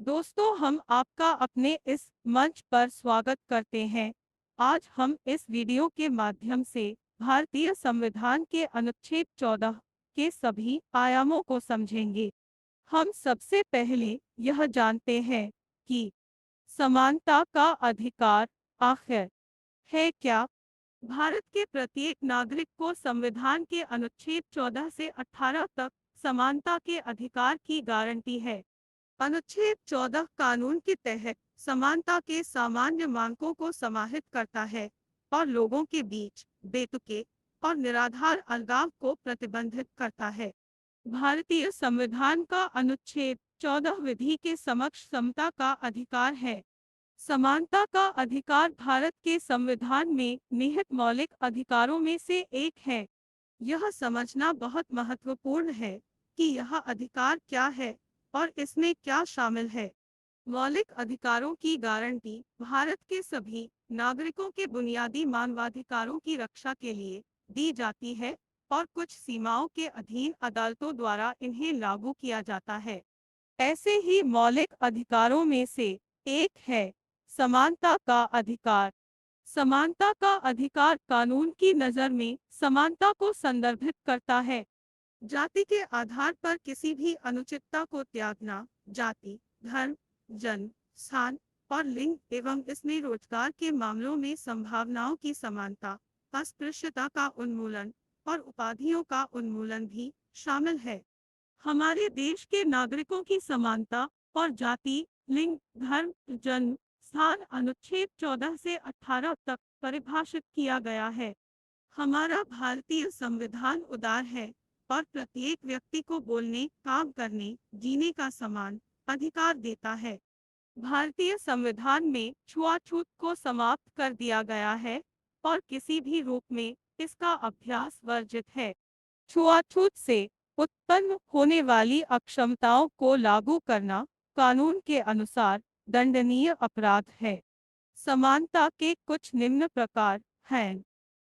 दोस्तों, हम आपका अपने इस मंच पर स्वागत करते हैं। आज हम इस वीडियो के माध्यम से भारतीय संविधान के अनुच्छेद 14 के सभी आयामों को समझेंगे। हम सबसे पहले यह जानते हैं कि समानता का अधिकार आखिर है क्या। भारत के प्रत्येक नागरिक को संविधान के अनुच्छेद 14 से 18 तक समानता के अधिकार की गारंटी है। अनुच्छेद 14 कानून के तहत समानता के सामान्य मानकों को समाहित करता है और लोगों के बीच बेतुके और निराधार अलगाव को प्रतिबंधित करता है। भारतीय संविधान का अनुच्छेद 14 विधि के समक्ष समता का अधिकार है। समानता का अधिकार भारत के संविधान में निहित मौलिक अधिकारों में से एक है। यह समझना बहुत महत्वपूर्ण है कि यह अधिकार क्या है और इसमें क्या शामिल है। मौलिक अधिकारों की गारंटी भारत के सभी नागरिकों के बुनियादी मानवाधिकारों की रक्षा के लिए दी जाती है और कुछ सीमाओं के अधीन अदालतों द्वारा इन्हें लागू किया जाता है। ऐसे ही मौलिक अधिकारों में से एक है समानता का अधिकार। समानता का अधिकार कानून की नज़र में समानता को संदर्भित करता है। जाति के आधार पर किसी भी अनुचितता को त्यागना, जाति, धर्म, जन्म स्थान और लिंग एवं इसमें रोजगार के मामलों में संभावनाओं की समानता, अस्पृश्यता का उन्मूलन और उपाधियों का उन्मूलन भी शामिल है। हमारे देश के नागरिकों की समानता और जाति, लिंग, धर्म, जन्म स्थान अनुच्छेद 14 से 18 तक परिभाषित किया गया है। हमारा भारतीय संविधान उदार है और प्रत्येक व्यक्ति को बोलने, काम करने, जीने का समान अधिकार देता है। भारतीय संविधान में छुआछूत को समाप्त कर दिया गया है और किसी भी रूप में इसका अभ्यास वर्जित है। छुआछूत से उत्पन्न होने वाली अक्षमताओं को लागू करना कानून के अनुसार दंडनीय अपराध है। समानता के कुछ निम्न प्रकार हैं।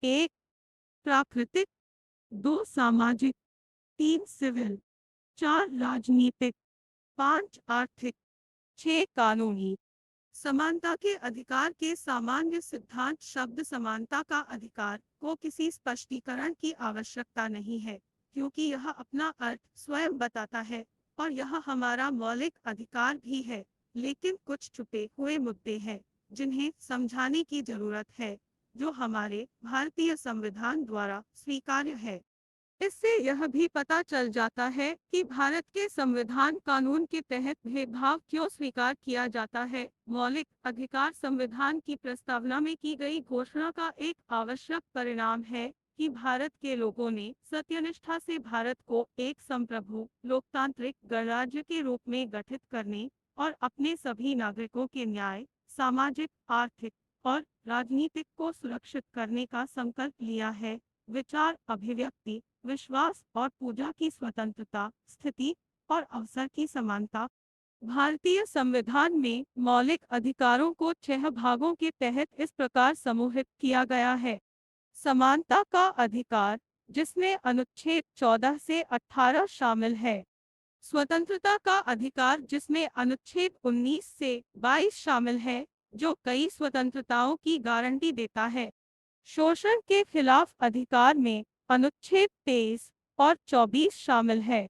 1. प्राकृतिक, 2. सामाजिक, 3. सिविल, 4. राजनीतिक, 5. आर्थिक, 6. कानूनी। समानता के अधिकार के सामान्य सिद्धांत शब्द समानता का अधिकार को किसी स्पष्टीकरण की आवश्यकता नहीं है, क्योंकि यह अपना अर्थ स्वयं बताता है और यह हमारा मौलिक अधिकार भी है। लेकिन कुछ छुपे हुए मुद्दे हैं जिन्हें समझाने की जरूरत है, जो हमारे भारतीय संविधान द्वारा स्वीकार्य है। इससे यह भी पता चल जाता है कि भारत के संविधान कानून के तहत भेदभाव क्यों स्वीकार किया जाता है। मौलिक अधिकार संविधान की प्रस्तावना में की गई घोषणा का एक आवश्यक परिणाम है कि भारत के लोगों ने सत्यनिष्ठा से भारत को एक संप्रभु लोकतांत्रिक गणराज्य के रूप में गठित करने और अपने सभी नागरिकों के न्याय, सामाजिक, आर्थिक और राजनीतिक को सुरक्षित करने का संकल्प लिया है। विचार, अभिव्यक्ति, विश्वास और पूजा की स्वतंत्रता, स्थिति और अवसर की समानता। भारतीय संविधान में मौलिक अधिकारों को 6 भागों के तहत इस प्रकार समूहित किया गया है। समानता का अधिकार, जिसमें अनुच्छेद 14 से 18 शामिल है। स्वतंत्रता का अधिकार, जिसमें अनुच्छेद 19 से 22 शामिल है, जो कई स्वतंत्रताओं की गारंटी देता है। शोषण के खिलाफ अधिकार में अनुच्छेद 23 और 24 शामिल है।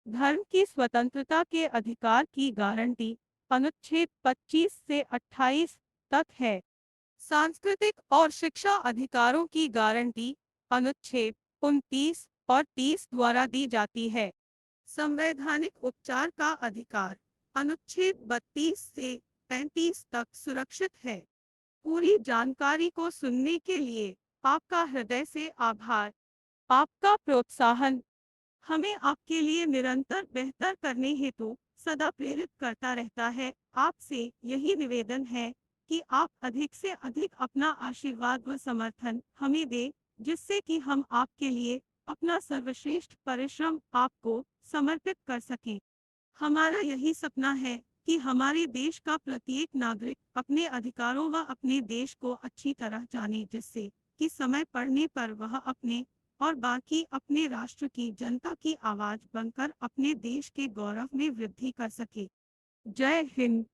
धर्म की स्वतंत्रता के अधिकार की गारंटी अनुच्छेद 25 से 28 तक है। सांस्कृतिक और शिक्षा अधिकारों की गारंटी अनुच्छेद 29 और 30 द्वारा दी जाती है। संवैधानिक उपचार का अधिकार अनुच्छेद 32 से 35 तक सुरक्षित है। पूरी जानकारी को सुनने के लिए आपका हृदय से आभार। आपका प्रोत्साहन हमें आपके लिए निरंतर बेहतर करने हेतु सदा प्रेरित करता रहता है। आपसे यही निवेदन है कि आप अधिक से अधिक अपना आशीर्वाद व समर्थन हमें दें, जिससे कि हम आपके लिए अपना सर्वश्रेष्ठ परिश्रम आपको समर्पित कर सकें। हमारा यही सपना है कि हमारे देश का प्रत्येक नागरिक अपने अधिकारों व अपने देश को अच्छी तरह जाने, जिससे कि समय पड़ने पर वह अपने और बाकी अपने राष्ट्र की जनता की आवाज बनकर अपने देश के गौरव में वृद्धि कर सके। जय हिंद।